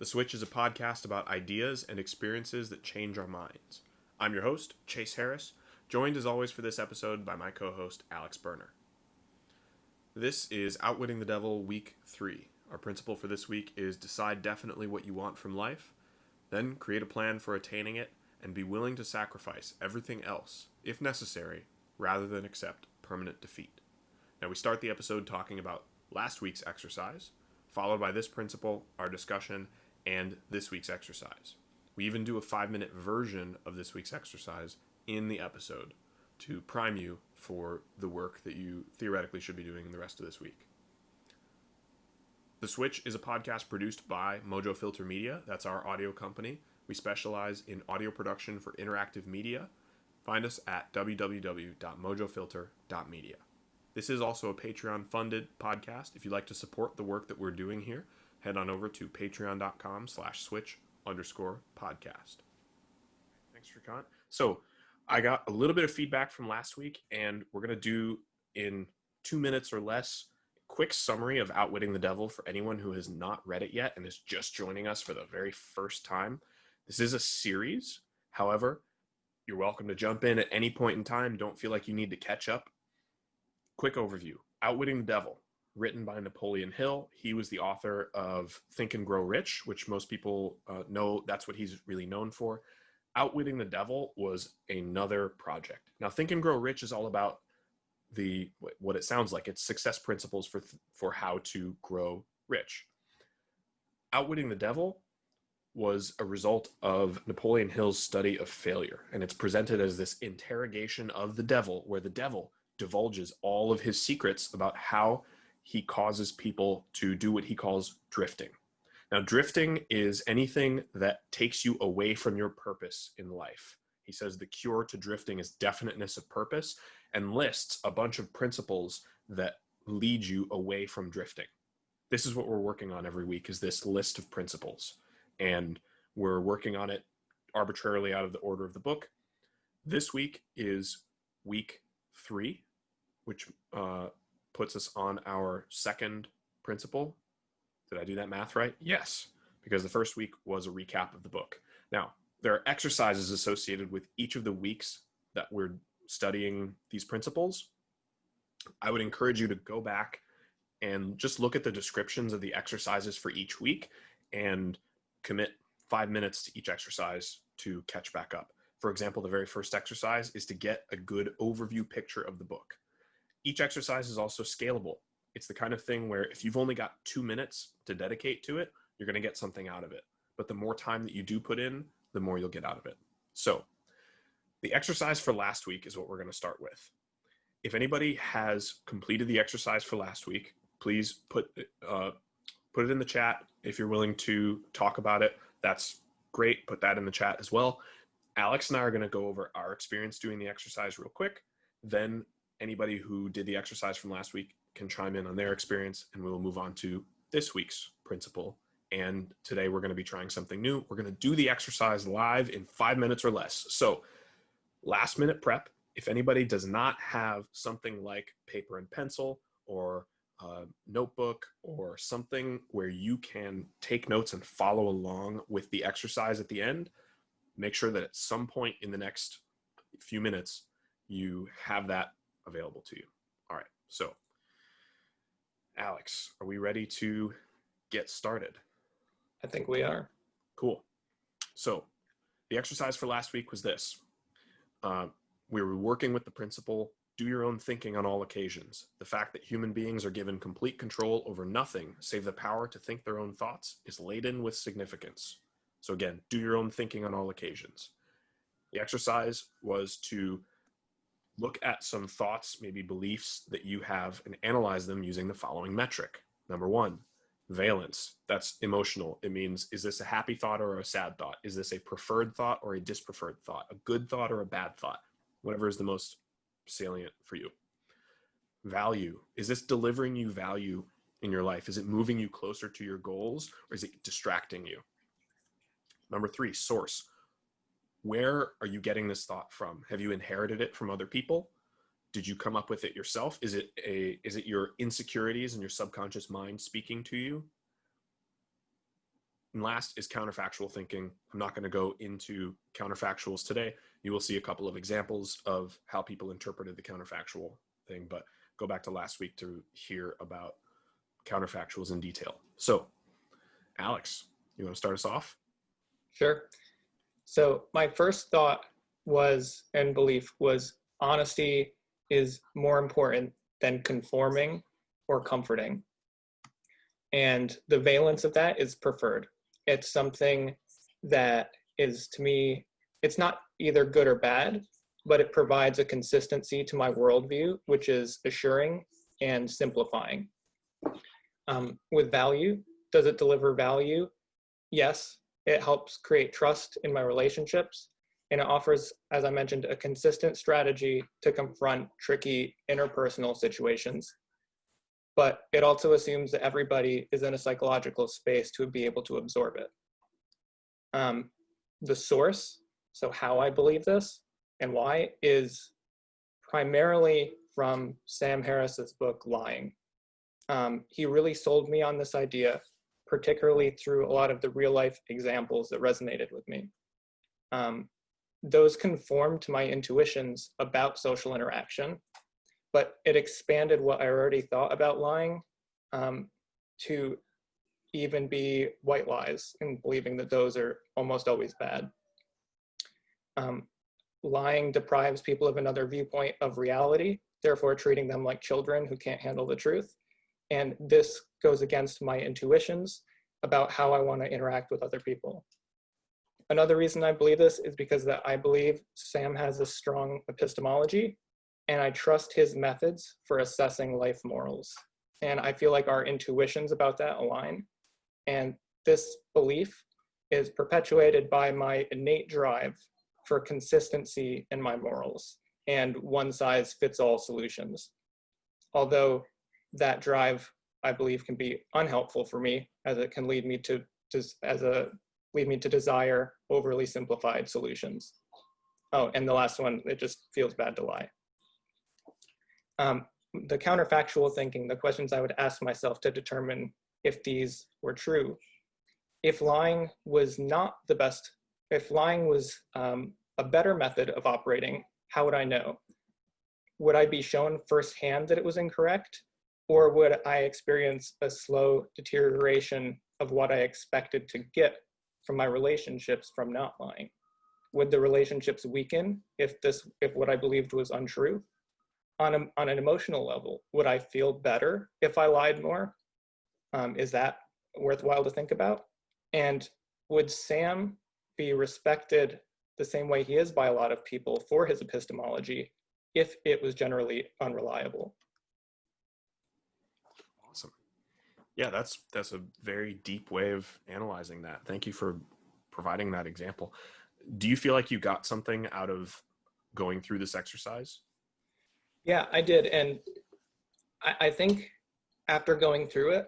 The Switch is a podcast about ideas and experiences that change our minds. I'm your host, Chase Harris, joined as always for this episode by my co-host, Alex Berner. This is Outwitting the Devil Week 3. Our principle for this week is decide definitely what you want from life, then create a plan for attaining it, and be willing to sacrifice everything else, if necessary, rather than accept permanent defeat. Now we start the episode talking about last week's exercise, followed by this principle, our discussion, and this week's exercise. We even do a 5-minute version of this week's exercise in the episode to prime you for the work that you theoretically should be doing the rest of this week. The Switch is a podcast produced by Mojo Filter Media. That's our audio company. We specialize in audio production for interactive media. Find us at www.mojofilter.media. This is also a Patreon-funded podcast. If you'd like to support the work that we're doing here, head on over to patreon.com/switch_podcast. Thanks, Shrikant. So I got a little bit of feedback from last week, and we're going to do, in 2 minutes or less, a quick summary of Outwitting the Devil for anyone who has not read it yet and is just joining us for the very first time. This is a series. However, you're welcome to jump in at any point in time. Don't feel like you need to catch up. Quick overview. Outwitting the Devil, written by Napoleon Hill. He was the author of Think and Grow Rich, which most people know that's what he's really known for. Outwitting the Devil was another project. Now, Think and Grow Rich is all about what it sounds like. It's success principles for how to grow rich. Outwitting the Devil was a result of Napoleon Hill's study of failure, and it's presented as this interrogation of the devil, where the devil divulges all of his secrets about how he causes people to do what he calls drifting. Now, drifting is anything that takes you away from your purpose in life. He says the cure to drifting is definiteness of purpose, and lists a bunch of principles that lead you away from drifting. This is what we're working on every week, is this list of principles. And we're working on it arbitrarily out of the order of the book. This week is week 3, which puts us on our second principle. Did I do that math right? Yes, because the first week was a recap of the book. Now, there are exercises associated with each of the weeks that we're studying these principles. I would encourage you to go back and just look at the descriptions of the exercises for each week and commit 5 minutes to each exercise to catch back up. For example, the very first exercise is to get a good overview picture of the book. Each exercise is also scalable. It's the kind of thing where if you've only got 2 minutes to dedicate to it, you're going to get something out of it. But the more time that you do put in, the more you'll get out of it. So the exercise for last week is what we're going to start with. If anybody has completed the exercise for last week, please put it in the chat. If you're willing to talk about it, that's great. Put that in the chat as well. Alex and I are going to go over our experience doing the exercise real quick. Then anybody who did the exercise from last week can chime in on their experience, and we will move on to this week's principle. And today we're going to be trying something new. We're going to do the exercise live in 5 minutes or less. So last minute prep. If anybody does not have something like paper and pencil or a notebook or something where you can take notes and follow along with the exercise at the end, make sure that at some point in the next few minutes, you have that available to you. All right. So Alex, are we ready to get started? I think we are. Cool. So the exercise for last week was this. We were working with the principle, do your own thinking on all occasions. The fact that human beings are given complete control over nothing save the power to think their own thoughts is laden with significance. So again, do your own thinking on all occasions. The exercise was to look at some thoughts, maybe beliefs that you have, and analyze them using the following metric. Number 1, valence. That's emotional. It means, is this a happy thought or a sad thought? Is this a preferred thought or a dispreferred thought? A good thought or a bad thought? Whatever is the most salient for you. Value. Is this delivering you value in your life? Is it moving you closer to your goals, or is it distracting you? Number 3, source. Where are you getting this thought from? Have you inherited it from other people? Did you come up with it yourself? Is it your insecurities and your subconscious mind speaking to you? And last is counterfactual thinking. I'm not going to go into counterfactuals today. You will see a couple of examples of how people interpreted the counterfactual thing, but go back to last week to hear about counterfactuals in detail. So, Alex, you want to start us off? Sure. So my first thought was, and belief was, honesty is more important than conforming or comforting. And the valence of that is preferred. It's something that is, to me, it's not either good or bad, but it provides a consistency to my worldview, which is assuring and simplifying. With value, does it deliver value? Yes, it helps create trust in my relationships, and it offers, as I mentioned, a consistent strategy to confront tricky interpersonal situations. But it also assumes that everybody is in a psychological space to be able to absorb it. The source, so how I believe this and why, is primarily from Sam Harris's book, Lying. He really sold me on this idea, particularly through a lot of the real life examples that resonated with me. Those conformed to my intuitions about social interaction, but it expanded what I already thought about lying to even be white lies and believing that those are almost always bad. Lying deprives people of another viewpoint of reality, therefore treating them like children who can't handle the truth. And this goes against my intuitions about how I want to interact with other people. Another reason I believe this is because that I believe Sam has a strong epistemology, and I trust his methods for assessing life morals. And I feel like our intuitions about that align. And this belief is perpetuated by my innate drive for consistency in my morals and one-size-fits-all solutions. Although that drive, I believe, can be unhelpful for me, as it can lead me to desire overly simplified solutions. Oh, and the last one, it just feels bad to lie. The counterfactual thinking, the questions I would ask myself to determine if these were true. If lying was not the best, if lying was a better method of operating, how would I know? Would I be shown firsthand that it was incorrect? Or would I experience a slow deterioration of what I expected to get from my relationships from not lying? Would the relationships weaken if what I believed was untrue? On an emotional level, would I feel better if I lied more? Is that worthwhile to think about? And would Sam be respected the same way he is by a lot of people for his epistemology if it was generally unreliable? Awesome. Yeah, that's a very deep way of analyzing that. Thank you for providing that example. Do you feel like you got something out of going through this exercise? Yeah, I did. And I think after going through it,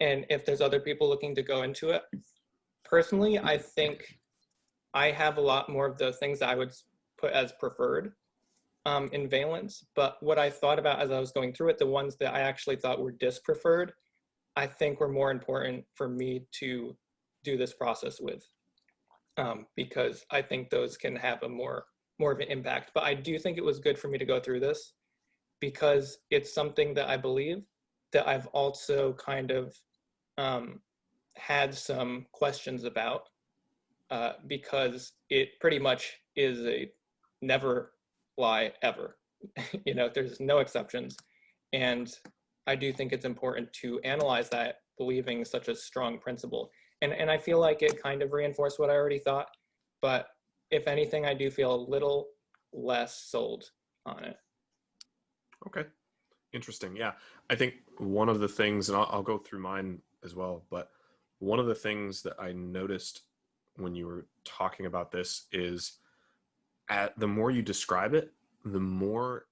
and if there's other people looking to go into it, personally, I think I have a lot more of the things that I would put as preferred in valence. But what I thought about as I was going through it, the ones that I actually thought were dispreferred, I think were more important for me to do this process with, because I think those can have a more of an impact. But I do think it was good for me to go through this because it's something that I believe that I've also kind of had some questions about, because it pretty much is a never lie ever. There's no exceptions. And I do think it's important to analyze that, believing such a strong principle. And I feel like it kind of reinforced what I already thought, but if anything, I do feel a little less sold on it. Okay. Interesting. Yeah. I think one of the things, and I'll go through mine as well, but one of the things that I noticed when you were talking about this is the more you describe it, the more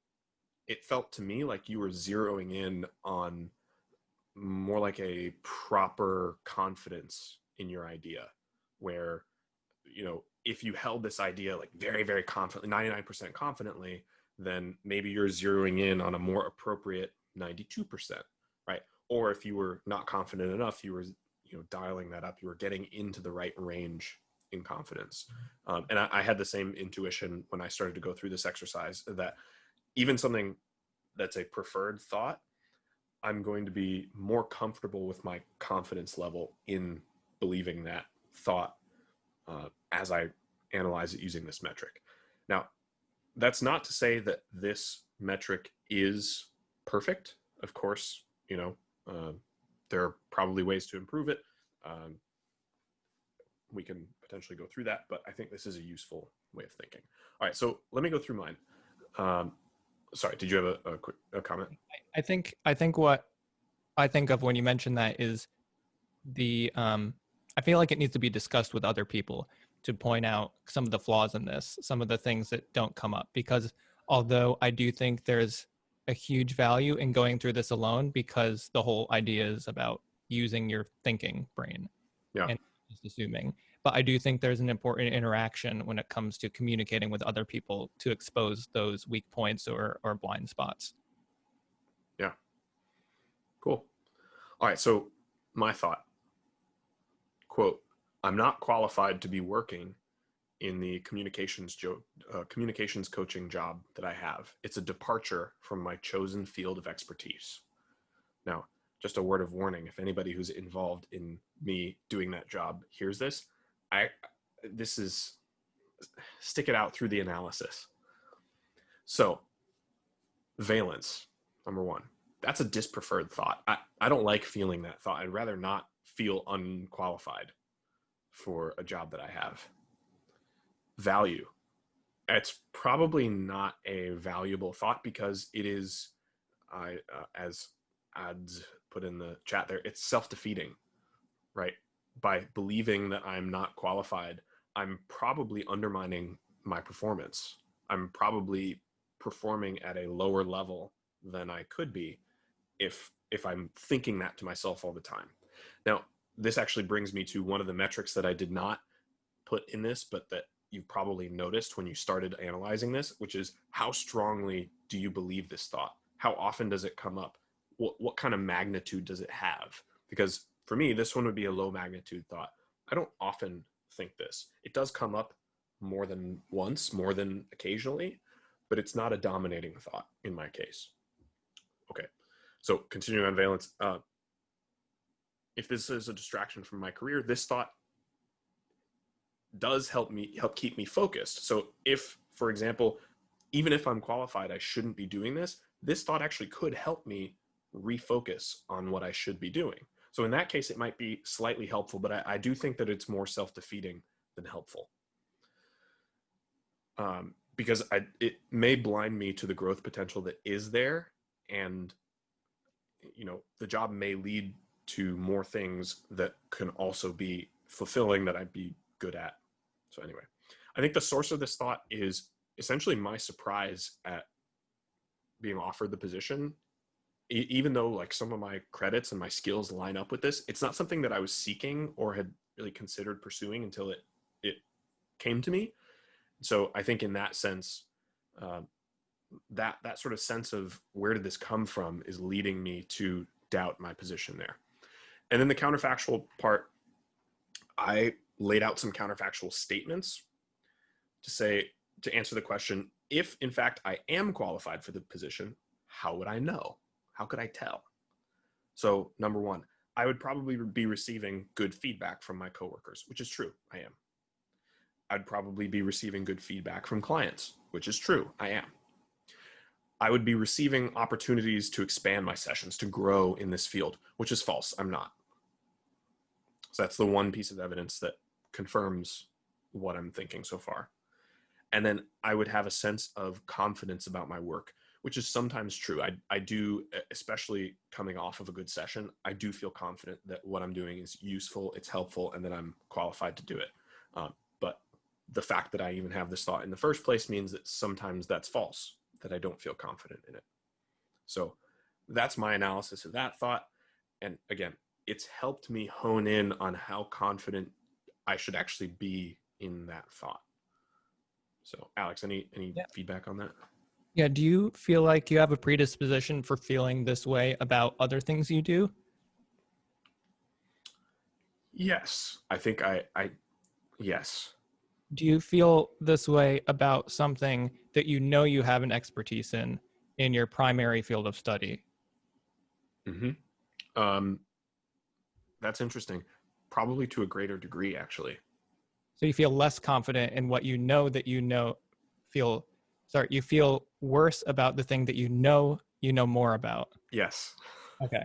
it felt to me like you were zeroing in on more like a proper confidence in your idea, where, if you held this idea like very, very confidently, 99% confidently, then maybe you're zeroing in on a more appropriate 92%, right? Or if you were not confident enough, you were, dialing that up. You were getting into the right range in confidence. And I had the same intuition when I started to go through this exercise, that even something that's a preferred thought, I'm going to be more comfortable with my confidence level in believing that thought as I analyze it using this metric. Now, that's not to say that this metric is perfect. Of course, there are probably ways to improve it. We can potentially go through that, but I think this is a useful way of thinking. All right, so let me go through mine. Sorry, did you have a quick comment? I think what I think of when you mention that is I feel like it needs to be discussed with other people to point out some of the flaws in this, some of the things that don't come up, because although I do think there's a huge value in going through this alone, because the whole idea is about using your thinking brain and just assuming. But I do think there's an important interaction when it comes to communicating with other people to expose those weak points or blind spots. Yeah. Cool. All right. So my thought, quote, "I'm not qualified to be working in the communications coaching job that I have. It's a departure from my chosen field of expertise." Now, just a word of warning, if anybody who's involved in me doing that job hears this, stick it out through the analysis. So, valence, number one, that's a dispreferred thought. I don't like feeling that thought. I'd rather not feel unqualified for a job that I have. Value, it's probably not a valuable thought, because it is, as Ads put in the chat there, it's self-defeating, right? By believing that I'm not qualified, I'm probably undermining my performance. I'm probably performing at a lower level than I could be if I'm thinking that to myself all the time. Now, this actually brings me to one of the metrics that I did not put in this, but that you probably noticed when you started analyzing this, which is, how strongly do you believe this thought? How often does it come up? What kind of magnitude does it have? Because for me, this one would be a low magnitude thought. I don't often think this. It does come up more than once, more than occasionally, but it's not a dominating thought in my case. Okay, so continuing on valence, if this is a distraction from my career, this thought does help keep me focused. So if, for example, even if I'm qualified, I shouldn't be doing this, this thought actually could help me refocus on what I should be doing. So in that case, it might be slightly helpful, but I do think that it's more self-defeating than helpful. Because it may blind me to the growth potential that is there, and the job may lead to more things that can also be fulfilling that I'd be good at. So anyway, I think the source of this thought is essentially my surprise at being offered the position. Even though like some of my credits and my skills line up with this, it's not something that I was seeking or had really considered pursuing until it came to me. So I think in that sense, that sort of sense of where did this come from is leading me to doubt my position there. And then the counterfactual part, I laid out some counterfactual statements to answer the question, if in fact I am qualified for the position, how would I know? How could I tell? So number one, I would probably be receiving good feedback from my coworkers, which is true, I am. I'd probably be receiving good feedback from clients, which is true, I am. I would be receiving opportunities to expand my sessions, to grow in this field, which is false, I'm not. So that's the one piece of evidence that confirms what I'm thinking so far. And then I would have a sense of confidence about my work, which is sometimes true. I do, especially coming off of a good session, I do feel confident that what I'm doing is useful, it's helpful, and that I'm qualified to do it. But the fact that I even have this thought in the first place means that sometimes that's false, that I don't feel confident in it. So that's my analysis of that thought. And again, it's helped me hone in on how confident I should actually be in that thought. So Alex, any feedback on that? Yeah. Do you feel like you have a predisposition for feeling this way about other things you do? Yes. I think yes. Do you feel this way about something that you know you have an expertise in your primary field of study? Mm-hmm. Um, that's interesting. Probably to a greater degree, actually. So you feel less confident in what you know that you feel worse about the thing that you know more about. Yes. Okay.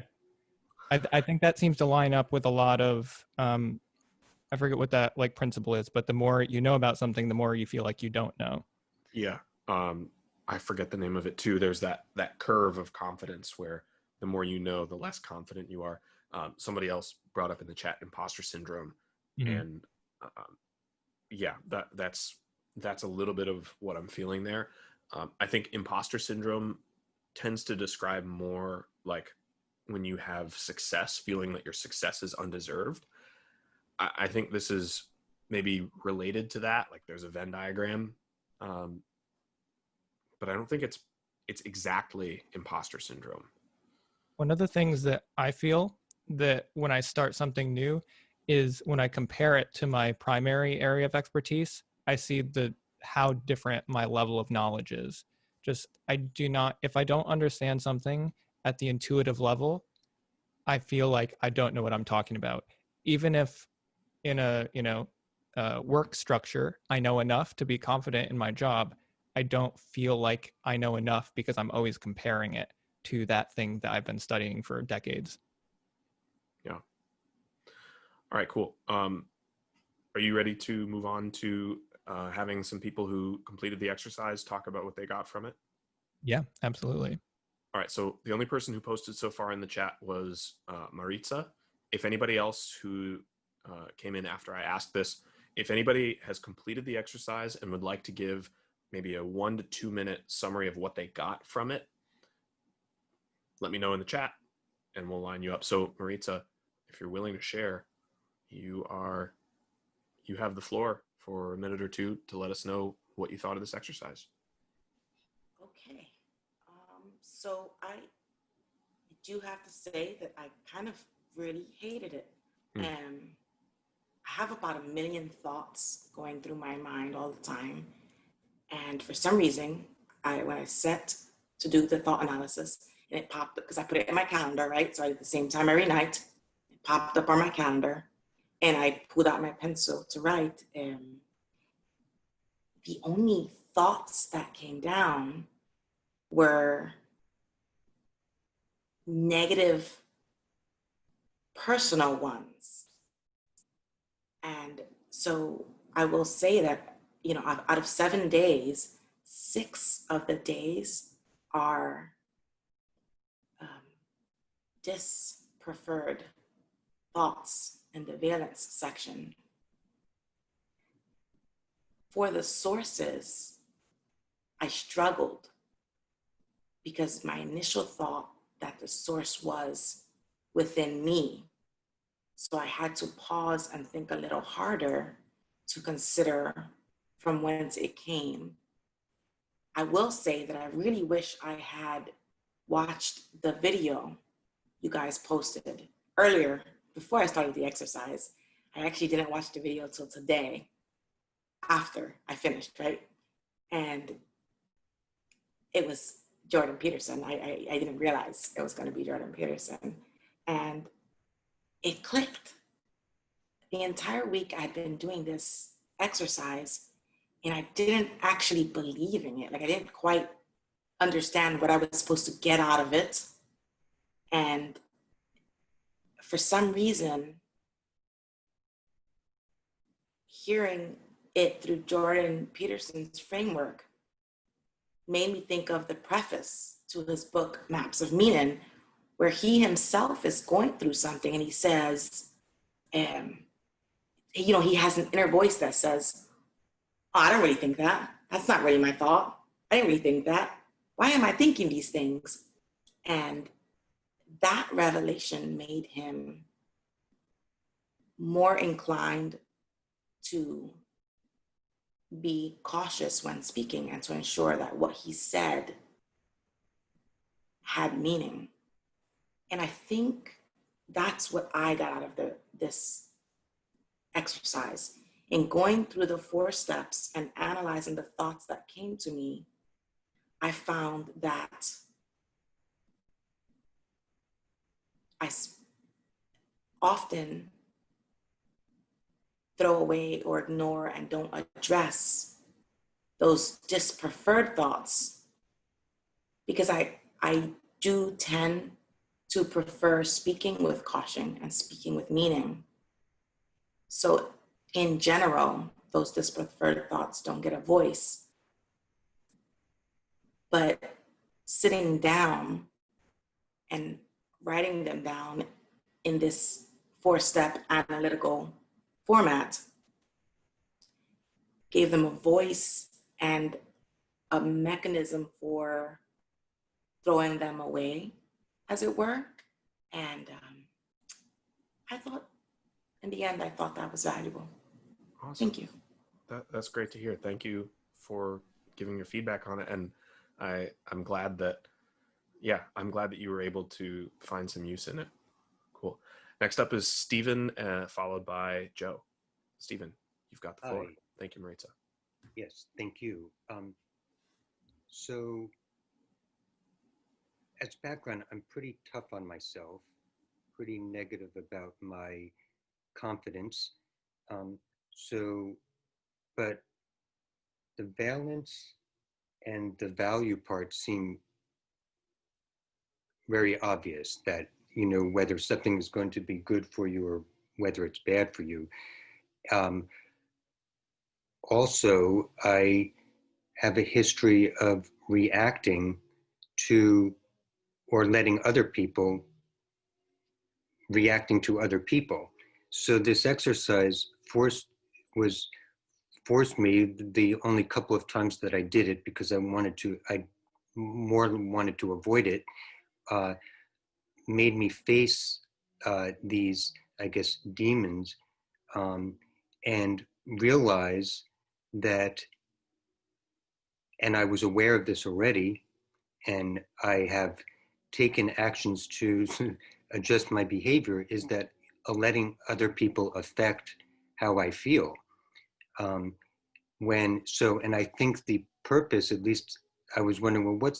I think that seems to line up with a lot of I forget what that like principle is, but the more you know about something, the more you feel like you don't know. Yeah. I forget the name of it too. There's that curve of confidence where the more you know, the less confident you are. Somebody else brought up in the chat imposter syndrome, Mm-hmm. and yeah, that's a little bit of what I'm feeling there. I think imposter syndrome tends to describe more like when you have success, feeling that your success is undeserved. I think this is maybe related to that. Like there's a Venn diagram, um, but I don't think it's exactly imposter syndrome. One of the things that I feel that when I start something new is when I compare it to my primary area of expertise, I see how different my level of knowledge is. Just I do not if I don't understand something at the intuitive level, I feel like I don't know what I'm talking about. Even if in a, work structure, I know enough to be confident in my job, I don't feel like I know enough because I'm always comparing it to that thing that I've been studying for decades. Yeah. All right, cool. Are you ready to move on to having some people who completed the exercise talk about what they got from it? Yeah, absolutely. All right, so the only person who posted so far in the chat was Maritza. If anybody else who came in after I asked this, if anybody has completed the exercise and would like to give maybe a 1 to 2 minute summary of what they got from it, let me know in the chat and we'll line you up. So Maritza, if you're willing to share, you have the floor for a minute or two to let us know what you thought of this exercise. Okay. So I do have to say that I kind of really hated it. And I have about 1,000,000 thoughts going through my mind all the time. And for some reason, when I set to do the thought analysis, and it popped up because I put it in my calendar, right? So at the same time every night, it popped up on my calendar, and I pulled out my pencil to write. And the only thoughts that came down were negative personal ones. And so I will say that, out of 7 days, 6 of the days are dispreferred thoughts in the valence section. For the sources, I struggled because my initial thought that the source was within me. So I had to pause and think a little harder to consider from whence it came. I will say that I really wish I had watched the video you guys posted earlier before I started the exercise. I actually didn't watch the video till today after I finished, right? And it was Jordan Peterson. I didn't realize it was going to be Jordan Peterson. And it clicked. The entire week I'd been doing this exercise and I didn't actually believe in it. Like I didn't quite understand what I was supposed to get out of it. And for some reason, hearing it through Jordan Peterson's framework made me think of the preface to his book, Maps of Meaning, where he himself is going through something and he says, he has an inner voice that says, oh, I don't really think that. That's not really my thought. I didn't really think that. Why am I thinking these things? And that revelation made him more inclined to be cautious when speaking and to ensure that what he said had meaning. And I think that's what I got out of this exercise. In going through the 4 steps and analyzing the thoughts that came to me, I found that I often throw away or ignore and don't address those dispreferred thoughts because I do tend to prefer speaking with caution and speaking with meaning. So in general, those dispreferred thoughts don't get a voice. But sitting down and writing them down in this 4-step analytical format gave them a voice and a mechanism for throwing them away, as it were. And I thought, in the end, I thought that was valuable. Awesome. Thank you. That's great to hear. Thank you for giving your feedback on it. And I'm glad that you were able to find some use in it. Cool. Next up is Stephen, followed by Joe. Stephen, you've got the floor. Hi. Thank you, Maritza. Yes, thank you. So as background, I'm pretty tough on myself, pretty negative about my confidence. But the balance and the value part seem very obvious, that, you know, whether something is going to be good for you or whether it's bad for you. Also, I have a history of reacting to or letting other people reacting to other people. So this exercise forced me, the only couple of times that I did it, because I more wanted to avoid it, made me face these, I guess, demons, and realize that, and I was aware of this already, and I have taken actions to adjust my behavior, is that letting other people affect how I feel. And I think the purpose, at least I was wondering, well,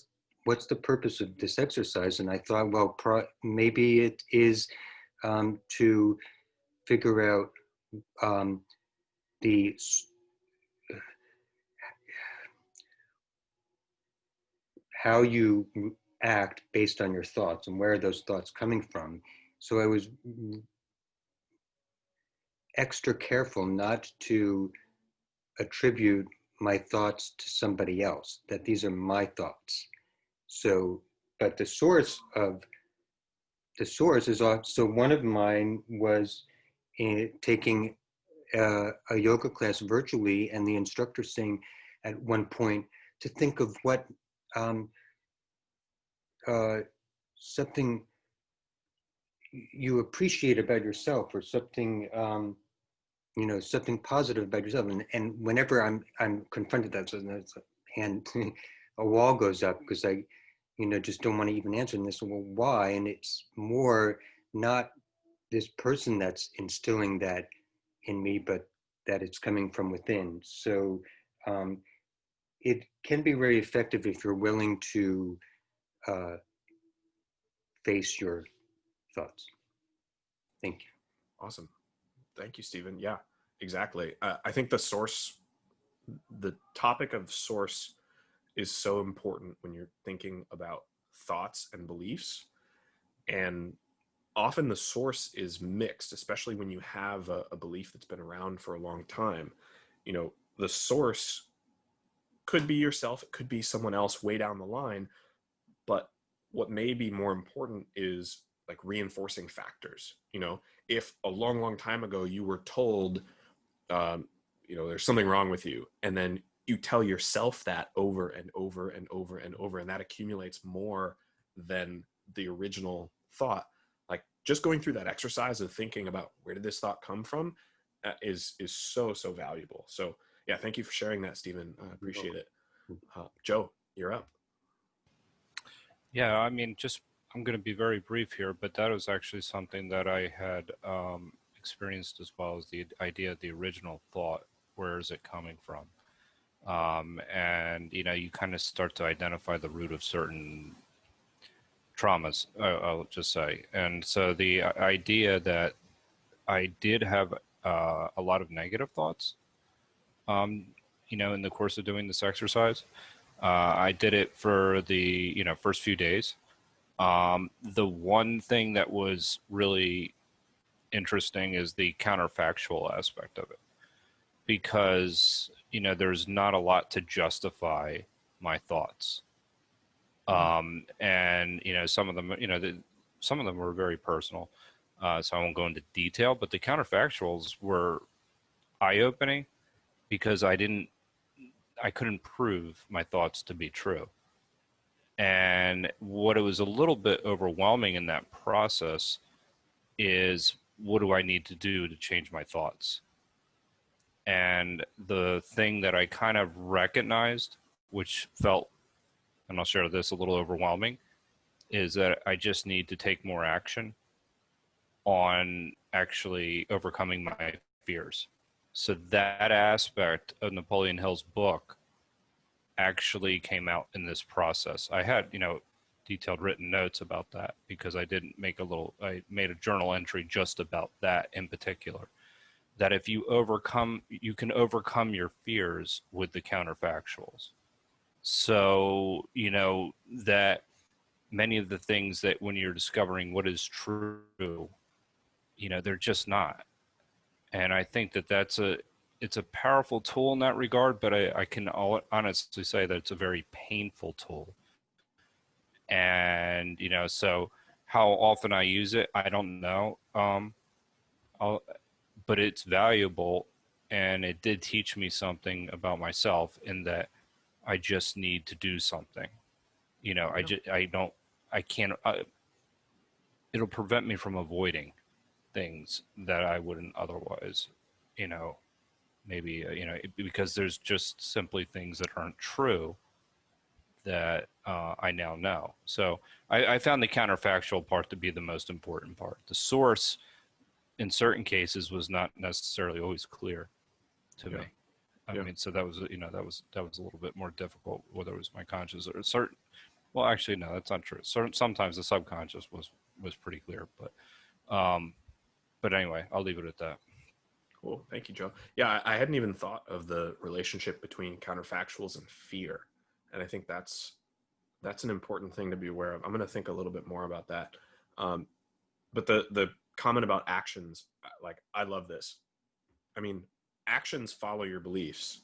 what's the purpose of this exercise? And I thought, well, maybe it is to figure out how you act based on your thoughts and where are those thoughts coming from. So I was extra careful not to attribute my thoughts to somebody else, that these are my thoughts. So, but the source is also, one of mine was taking a yoga class virtually, and the instructor saying at one point to think of what something you appreciate about yourself, or something something positive about yourself. And whenever I'm confronted that, and a wall goes up, because I just don't want to even answer this. Well, why? And it's more not this person that's instilling that in me, but that it's coming from within. So it can be very effective if you're willing to face your thoughts. Thank you. Awesome. Thank you, Stephen. Yeah, exactly. I think the topic of source is so important when you're thinking about thoughts and beliefs. And often the source is mixed, especially when you have a belief that's been around for a long time. The source could be yourself, it could be someone else way down the line, but what may be more important is like reinforcing factors. If a long time ago you were told there's something wrong with you, and then you tell yourself that over and over and over and over, and that accumulates more than the original thought. Like, just going through that exercise of thinking about where did this thought come from is so valuable. So yeah, thank you for sharing that, Stephen. I appreciate it. Joe, you're up. Yeah, I'm going to be very brief here, but that was actually something that I had experienced as well is the idea of the original thought. Where is it coming from? And you kind of start to identify the root of certain traumas, I'll just say. And so the idea that I did have a lot of negative thoughts, in the course of doing this exercise. I did it for the first few days. The one thing that was really interesting is the counterfactual aspect of it, because there's not a lot to justify my thoughts, and some of them some of them were very personal, so I won't go into detail, but the counterfactuals were eye-opening because I couldn't prove my thoughts to be true. And what it was a little bit overwhelming in that process is, what do I need to do to change my thoughts? And the thing that I kind of recognized, which felt, and I'll share this, a little overwhelming, is that I just need to take more action on actually overcoming my fears. So that aspect of Napoleon Hill's book actually came out in this process. I had, detailed written notes about that, because I made a journal entry just about that in particular. That if you can overcome your fears with the counterfactuals. So, that many of the things that when you're discovering what is true, they're just not. And I think that it's a powerful tool in that regard, but I can honestly say that it's a very painful tool. And, so how often I use it, I don't know. But it's valuable, and it did teach me something about myself, in that I just need to do something. It'll prevent me from avoiding things that I wouldn't otherwise, maybe, because there's just simply things that aren't true that I now know. So I found the counterfactual part to be the most important part. The source, in certain cases, was not necessarily always clear to me. I mean, so that was, that was a little bit more difficult, whether it was my conscious or certain. Well, actually, no, that's not true. Sometimes the subconscious was pretty clear, but anyway, I'll leave it at that. Cool. Thank you, Joe. Yeah, I hadn't even thought of the relationship between counterfactuals and fear. And I think that's an important thing to be aware of. I'm going to think a little bit more about that. But the comment about actions, like, I love this. I mean, actions follow your beliefs,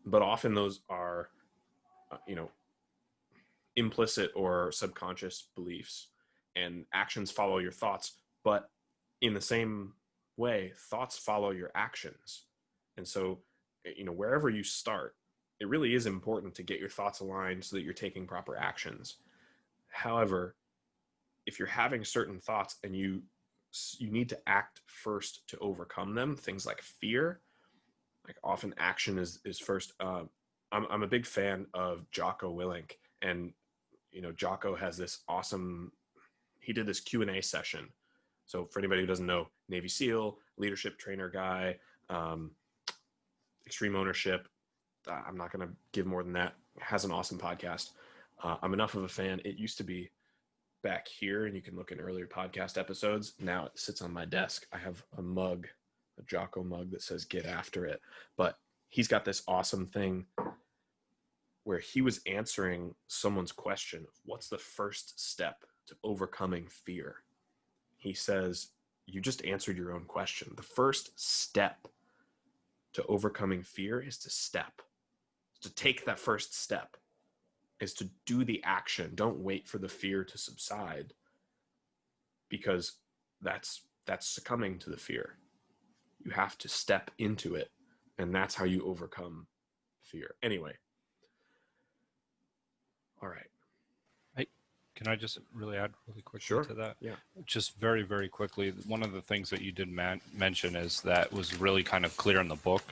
but often those are, implicit or subconscious beliefs, and actions follow your thoughts. But in the same way, thoughts follow your actions. And so, wherever you start, it really is important to get your thoughts aligned so that you're taking proper actions. However, if you're having certain thoughts and you need to act first to overcome them, things like fear, like, often action is first. I'm a big fan of Jocko Willink, and Jocko has this awesome. He did this Q&A session. So for anybody who doesn't know, Navy SEAL, leadership trainer guy, extreme ownership. I'm not going to give more than that. Has an awesome podcast. I'm enough of a fan. It used to be back here, and you can look in earlier podcast episodes. Now it sits on my desk. I have a mug, a Jocko mug that says "Get After It." But he's got this awesome thing where he was answering someone's question of what's the first step to overcoming fear. He says, you just answered your own question. The first step to overcoming fear is to take that first step, is to do the action. Don't wait for the fear to subside, because that's succumbing to the fear. You have to step into it, and that's how you overcome fear. Anyway. All right. Can I just really add really quickly Sure. to that? Yeah. Just very, very quickly. One of the things that you did mention is that was really kind of clear in the book,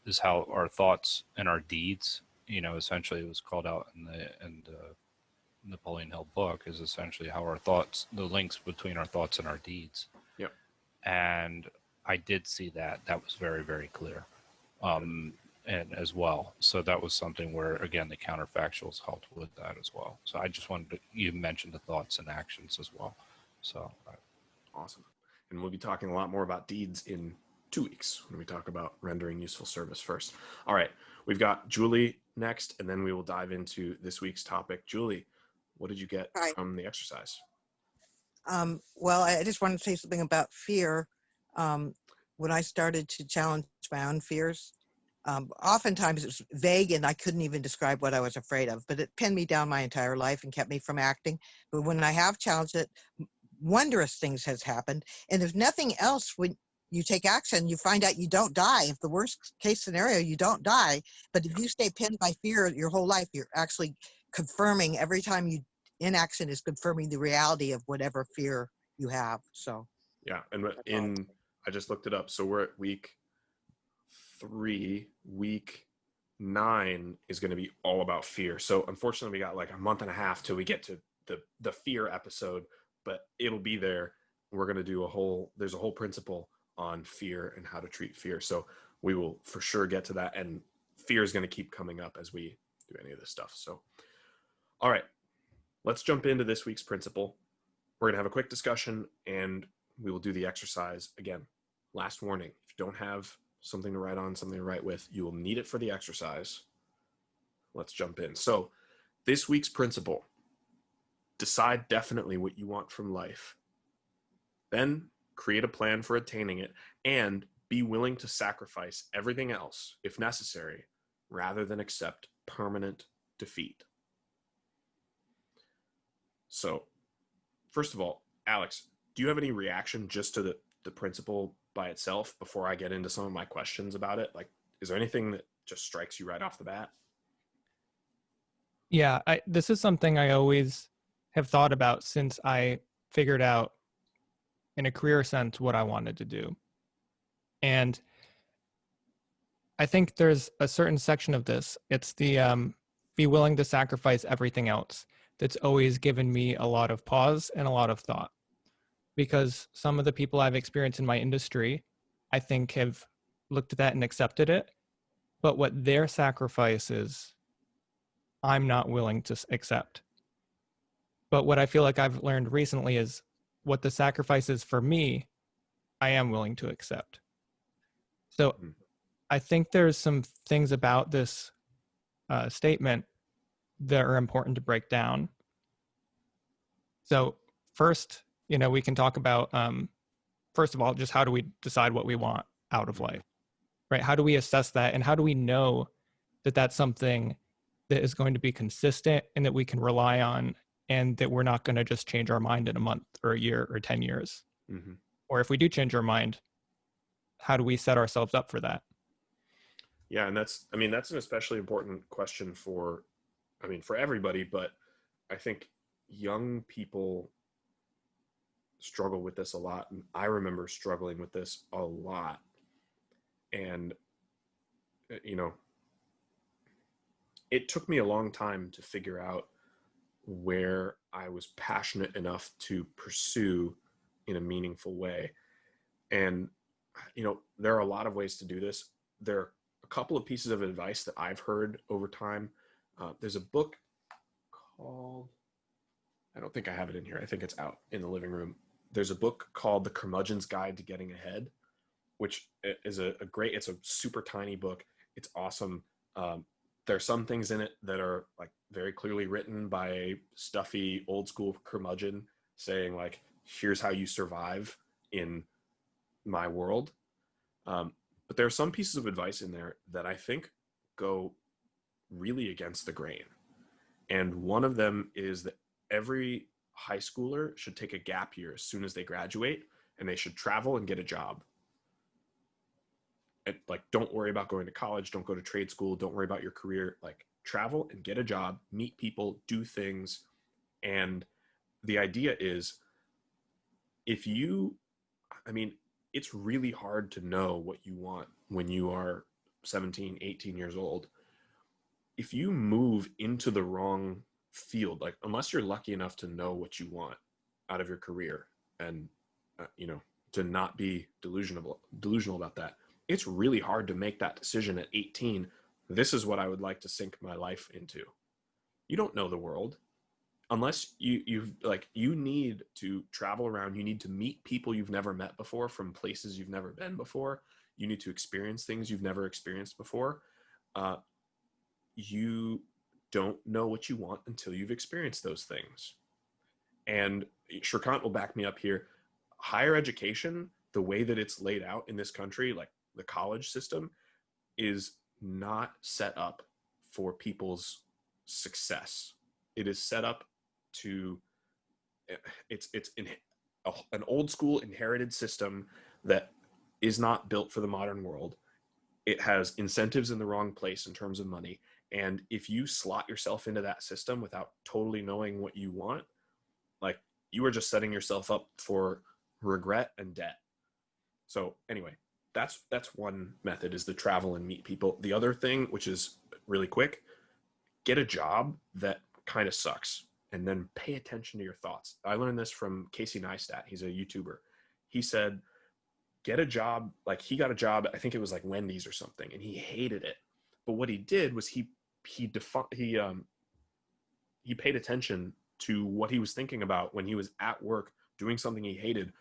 is how our thoughts and our deeds, essentially it was called out in the Napoleon Hill book, is essentially how our thoughts, the links between our thoughts and our deeds. Yep. And I did see that. That was very, very clear. And as well. So that was something where, again, the counterfactuals helped with that as well. So I just wanted to, you mentioned the thoughts and actions as well. So Awesome. And we'll be talking a lot more about deeds in 2 weeks when we talk about rendering useful service first. All right. We've got Julie next, and then we will dive into this week's topic. Julie, what did you get Hi. from the exercise? Well, I just wanted to say something about fear. When I started to challenge my own fears, oftentimes it was vague and I couldn't even describe what I was afraid of, but it pinned me down my entire life and kept me from acting. But when I have challenged it, wondrous things has happened. And if nothing else, when you take action, you find out you don't die. If the worst case scenario, you don't die. But if you stay pinned by fear your whole life, you're actually confirming every time you inaction is confirming the reality of whatever fear you have. So Yeah. And I just looked it up. So we're at week 3. Week 9 is going to be all about fear. So unfortunately, we got like a month and a half till we get to the fear episode, but it'll be there. We're going to do there's a whole principle on fear and how to treat fear. So we will for sure get to that. And fear is going to keep coming up as we do any of this stuff. So, all right, let's jump into this week's principle. We're going to have a quick discussion and we will do the exercise again. Last warning, if you don't have something to write on, something to write with, you will need it for the exercise. Let's jump in. So this week's principle: decide definitely what you want from life. Then create a plan for attaining it and be willing to sacrifice everything else if necessary, rather than accept permanent defeat. So first of all, Alex, do you have any reaction just to the principle by itself before I get into some of my questions about it? Like, is there anything that just strikes you right off the bat? Yeah, this is something I always have thought about since I figured out in a career sense what I wanted to do. And I think there's a certain section of this. It's the be willing to sacrifice everything else. That's always given me a lot of pause and a lot of thought. Because some of the people I've experienced in my industry, I think have looked at that and accepted it. But what their sacrifice is, I'm not willing to accept. But what I feel like I've learned recently is what the sacrifice is for me, I am willing to accept. So I think there's some things about this statement that are important to break down. So first, we can talk about, first of all, just how do we decide what we want out of life, right? How do we assess that? And how do we know that that's something that is going to be consistent and that we can rely on, and that we're not going to just change our mind in a month or a year or 10 years? Mm-hmm. Or if we do change our mind, how do we set ourselves up for that? Yeah. And that's an especially important question for everybody, but I think young people struggle with this a lot. And I remember struggling with this a lot. And, it took me a long time to figure out where I was passionate enough to pursue in a meaningful way. And, there are a lot of ways to do this. There are a couple of pieces of advice that I've heard over time. There's a book called, I don't think I have it in here. I think it's out in the living room. There's a book called The Curmudgeon's Guide to Getting Ahead, which is it's a super tiny book. It's awesome. There are some things in it that are like very clearly written by a stuffy old school curmudgeon saying like, here's how you survive in my world. But there are some pieces of advice in there that I think go really against the grain. And one of them is that every high schooler should take a gap year as soon as they graduate, and they should travel and get a job. And, like, don't worry about going to college, don't go to trade school, don't worry about your career. Like, travel and get a job, meet people, do things. And the idea is, it's really hard to know what you want when you are 17, 18 years old. If you move into the wrong field, like unless you're lucky enough to know what you want out of your career and, to not be delusional about that. It's really hard to make that decision at 18. This is what I would like to sink my life into. You don't know the world unless you need to travel around. You need to meet people you've never met before from places you've never been before. You need to experience things you've never experienced before. You don't know what you want until you've experienced those things. And Shrikant will back me up here. Higher education, the way that it's laid out in this country, like the college system, is not set up for people's success. It is set up to, it's an old school inherited system that is not built for the modern world. It has incentives in the wrong place in terms of money. And if you slot yourself into that system without totally knowing what you want, like, you are just setting yourself up for regret and debt. So anyway, that's one method, is to travel and meet people. The other thing, which is really quick, get a job that kind of sucks and then pay attention to your thoughts. I learned this from Casey Neistat. He's a YouTuber. He said, get a job. Like, he got a job, I think it was like Wendy's or something, and he hated it. But what he did was he paid attention to what he was thinking about when he was at work doing something he hated.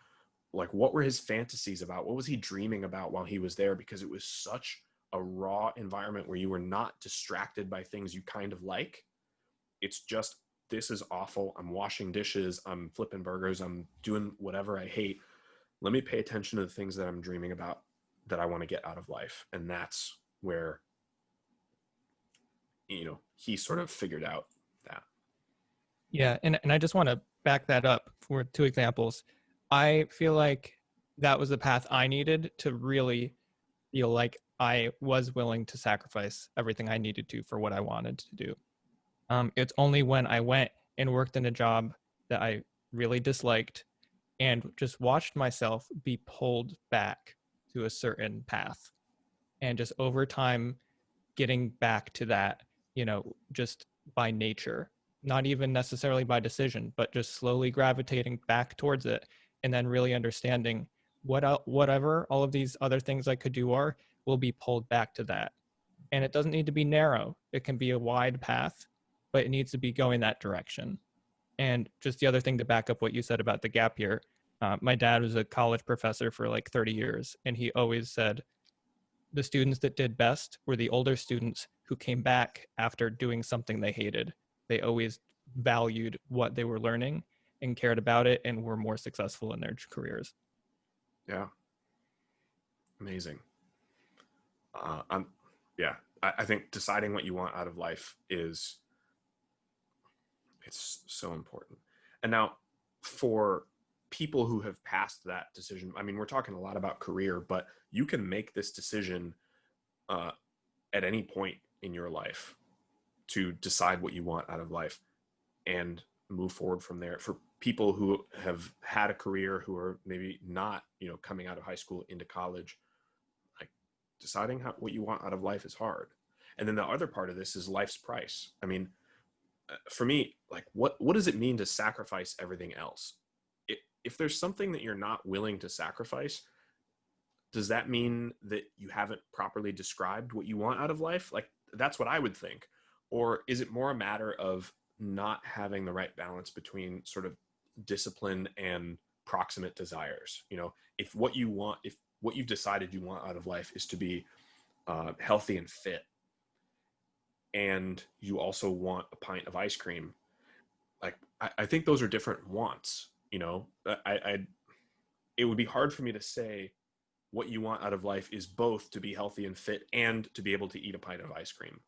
Like, what were his fantasies about? What was he dreaming about while he was there? Because it was such a raw environment where you were not distracted by things you kind of like. It's just, this is awful. I'm washing dishes. I'm flipping burgers. I'm doing whatever I hate. Let me pay attention to the things that I'm dreaming about, that I want to get out of life. And that's where, he sort of figured out that. Yeah, and I just want to back that up for 2 examples. I feel like that was the path I needed to really feel like I was willing to sacrifice everything I needed to for what I wanted to do. It's only when I went and worked in a job that I really disliked and just watched myself be pulled back to a certain path, and just over time getting back to that, just by nature, not even necessarily by decision, but just slowly gravitating back towards it, and then really understanding whatever all of these other things I could do will be pulled back to that. And it doesn't need to be narrow. It can be a wide path, but it needs to be going that direction. And just the other thing to back up what you said about the gap year, my dad was a college professor for like 30 years, and he always said the students that did best were the older students who came back after doing something they hated. They always valued what they were learning and cared about it and were more successful in their careers. Yeah. Amazing. I think deciding what you want out of life it's so important. And now, for people who have passed that decision, I mean, we're talking a lot about career, but you can make this decision at any point in your life to decide what you want out of life and move forward from there. For people who have had a career, who are maybe not, coming out of high school into college, like, deciding what you want out of life is hard. And then the other part of this is life's price. I mean, for me, like, what does it mean to sacrifice everything else? If there's something that you're not willing to sacrifice, does that mean that you haven't properly described what you want out of life? Like, that's what I would think. Or is it more a matter of not having the right balance between sort of discipline and proximate desires? If what you've decided you want out of life is to be healthy and fit, and you also want a pint of ice cream, like, I think those are different wants. It would be hard for me to say what you want out of life is both to be healthy and fit and to be able to eat a pint of ice cream.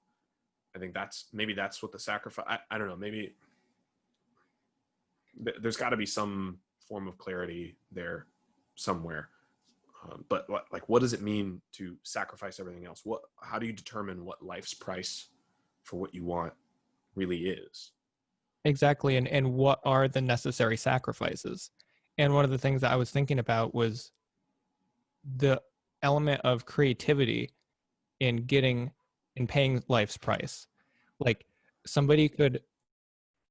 I think that's what the sacrifice, I don't know, maybe there's got to be some form of clarity there somewhere. But what does it mean to sacrifice everything else? How do you determine what life's price for what you want really is? Exactly. And what are the necessary sacrifices? And one of the things that I was thinking about was the element of creativity in paying life's price. Like, somebody could,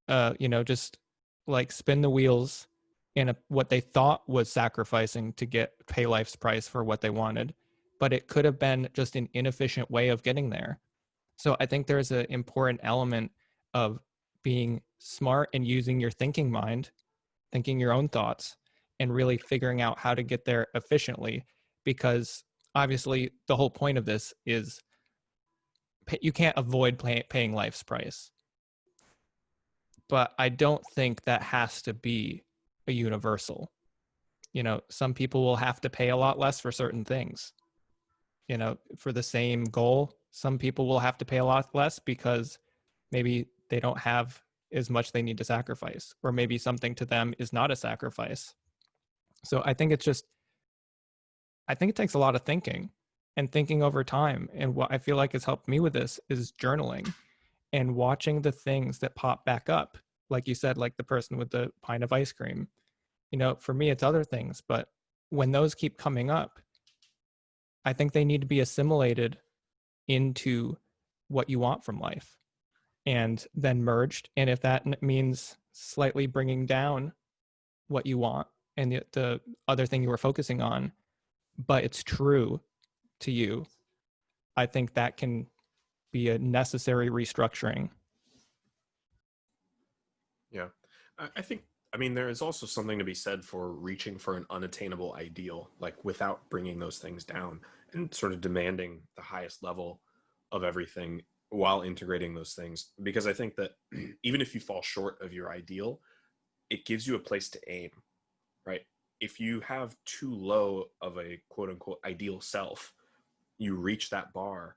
just like spin the wheels in what they thought was sacrificing to pay life's price for what they wanted, but it could have been just an inefficient way of getting there. So I think there's an important element of being smart and using your thinking mind, thinking your own thoughts, and really figuring out how to get there efficiently. Because obviously the whole point of this is you can't avoid paying life's price. But I don't think that has to be a universal. Some people will have to pay a lot less for certain things. For the same goal, some people will have to pay a lot less because maybe they don't have as much they need to sacrifice, or maybe something to them is not a sacrifice. So I think it takes a lot of thinking and thinking over time. And what I feel like has helped me with this is journaling and watching the things that pop back up. Like you said, like the person with the pint of ice cream. For me, it's other things, but when those keep coming up, I think they need to be assimilated into what you want from life and then merged. And if that means slightly bringing down what you want and the other thing you were focusing on, but it's true to you, I think that can be a necessary restructuring. Yeah. I think, there is also something to be said for reaching for an unattainable ideal, like without bringing those things down and sort of demanding the highest level of everything while integrating those things. Because I think that even if you fall short of your ideal, it gives you a place to aim, right? If you have too low of a quote unquote ideal self, you reach that bar,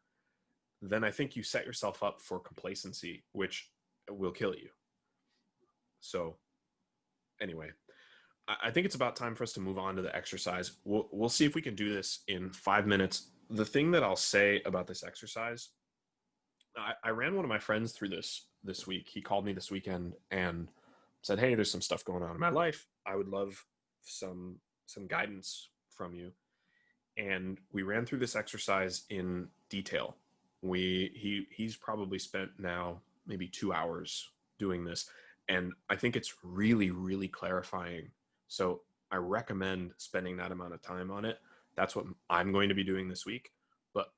then I think you set yourself up for complacency, which will kill you. So anyway, I think it's about time for us to move on to the exercise. We'll see if we can do this in 5 minutes. The thing that I'll say about this exercise, I ran one of my friends through this week. He called me this weekend and said, "Hey, there's some stuff going on in my life. I would love some guidance from you." And we ran through this exercise in detail. He's probably spent now maybe 2 hours doing this. And I think it's really, really clarifying. So I recommend spending that amount of time on it. That's what I'm going to be doing this week. But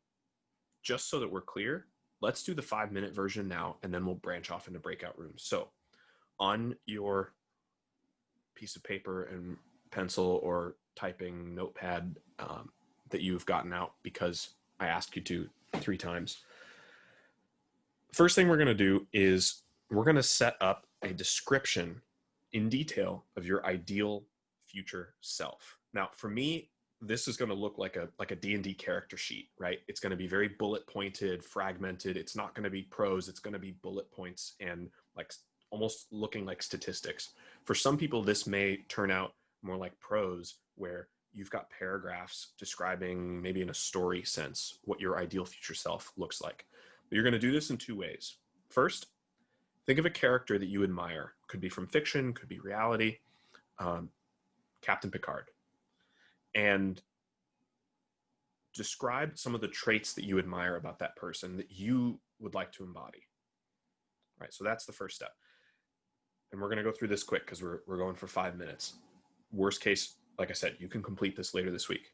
just so that we're clear, let's do the 5-minute version now, and then we'll branch off into breakout rooms. So on your piece of paper and pencil or typing notepad that you've gotten out because I asked you to 3 times, first thing we're going to do is we're going to set up a description in detail of your ideal future self. Now, for me, this is going to look like a D&D character sheet, right? It's going to be very bullet pointed, fragmented. It's not going to be prose. It's going to be bullet points and like almost looking like statistics. For some people, this may turn out more like prose, where you've got paragraphs describing, maybe in a story sense, what your ideal future self looks like. But you're going to do this in 2 ways. First, think of a character that you admire. Could be from fiction, could be reality. Captain Picard. And describe some of the traits that you admire about that person that you would like to embody. Right, so that's the first step. And we're going to go through this quick because we're going for 5 minutes. Worst case, like I said, you can complete this later this week.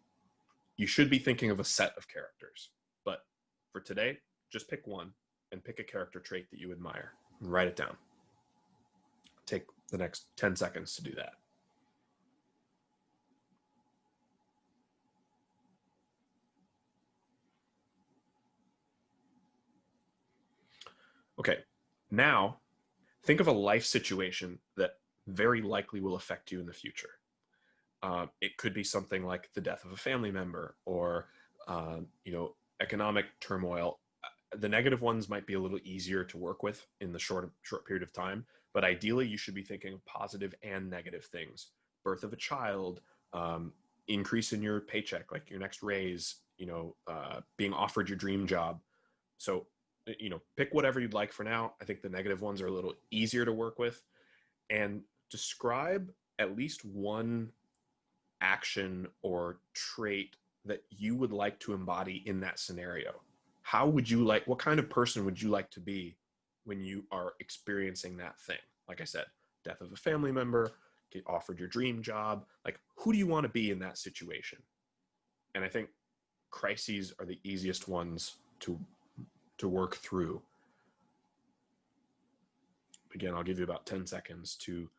You should be thinking of a set of characters. But for today, just pick one and pick a character trait that you admire. And write it down. Take the next 10 seconds to do that. Okay, now think of a life situation that very likely will affect you in the future. It could be something like the death of a family member or, economic turmoil. The negative ones might be a little easier to work with in the short period of time, but ideally you should be thinking of positive and negative things. Birth of a child, increase in your paycheck, like your next raise, being offered your dream job. So, pick whatever you'd like for now. I think the negative ones are a little easier to work with, and describe at least one action or trait that you would like to embody in that scenario. What kind of person would you like to be when you are experiencing that thing? Like I said, death of a family member, get offered your dream job. Like, who do you want to be in that situation? And I think crises are the easiest ones to work through. Again, I'll give you about 10 seconds to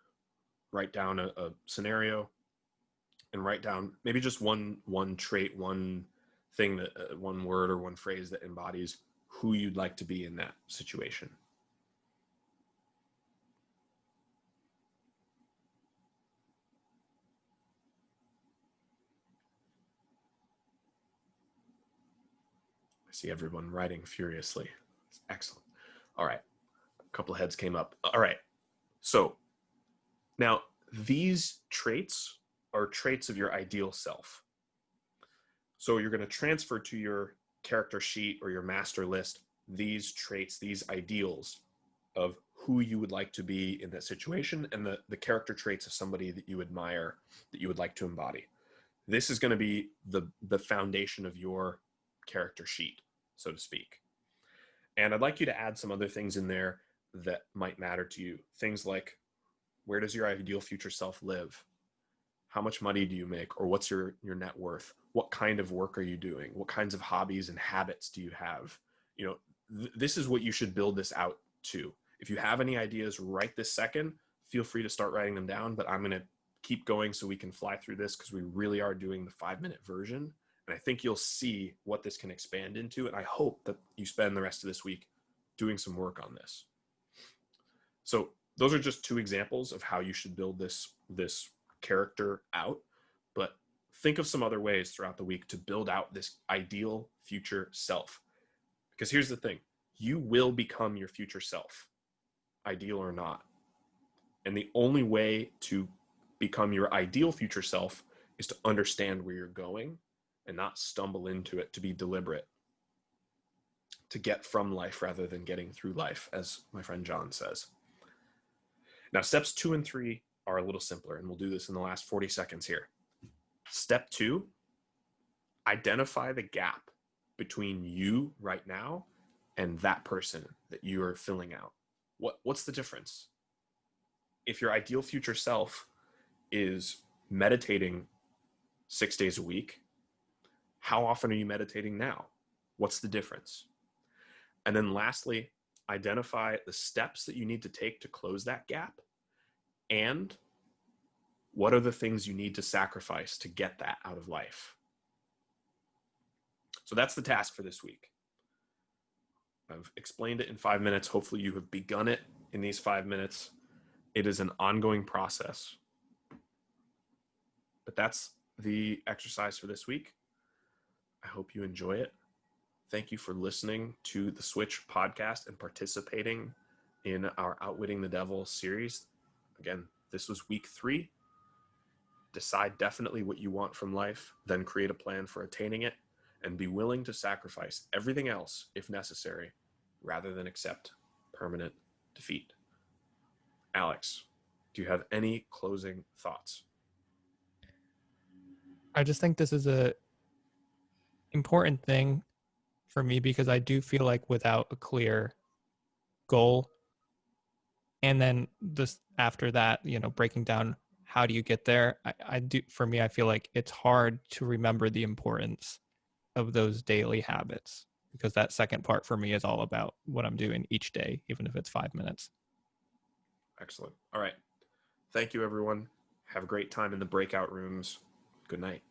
write down a scenario, and write down maybe just one trait, one thing, that one word or one phrase that embodies who you'd like to be in that situation. I see everyone writing furiously. It's excellent. All right. A couple of heads came up. All right. So now these traits are traits of your ideal self. So you're going to transfer to your character sheet or your master list these traits, these ideals of who you would like to be in that situation, and the character traits of somebody that you admire, that you would like to embody. This is going to be the foundation of your character sheet, so to speak. And I'd like you to add some other things in there that might matter to you. Things like, where does your ideal future self live? How much money do you make? Or what's your net worth? What kind of work are you doing? What kinds of hobbies and habits do you have? You know, this is what you should build this out to. If you have any ideas right this second, feel free to start writing them down, but I'm going to keep going so we can fly through this, because we really are doing the 5-minute version. And I think you'll see what this can expand into. And I hope that you spend the rest of this week doing some work on this. So those are just 2 examples of how you should build this character out. But think of some other ways throughout the week to build out this ideal future self. Because here's the thing, you will become your future self, ideal or not. And the only way to become your ideal future self is to understand where you're going and not stumble into it, to be deliberate, to get from life rather than getting through life, as my friend John says. Now, steps 2 and 3 are a little simpler, and we'll do this in the last 40 seconds here. Step 2, identify the gap between you right now and that person that you are filling out. What's the difference? If your ideal future self is meditating 6 days a week, how often are you meditating now? What's the difference? And then lastly, identify the steps that you need to take to close that gap, and what are the things you need to sacrifice to get that out of life. So that's the task for this week. I've explained it in 5 minutes. Hopefully you have begun it in these 5 minutes. It is an ongoing process. But that's the exercise for this week. I hope you enjoy it. Thank you for listening to the Switch podcast and participating in our Outwitting the Devil series. Again, this was week 3. Decide definitely what you want from life, then create a plan for attaining it, and be willing to sacrifice everything else if necessary, rather than accept permanent defeat. Alex, do you have any closing thoughts? I just think this is a important thing for me, because I do feel like without a clear goal, and then this after that, breaking down how do you get there, I do, for me, I feel like it's hard to remember the importance of those daily habits, because that second part for me is all about what I'm doing each day, even if it's 5 minutes. Excellent. All right. Thank you, everyone. Have a great time in the breakout rooms. Good night.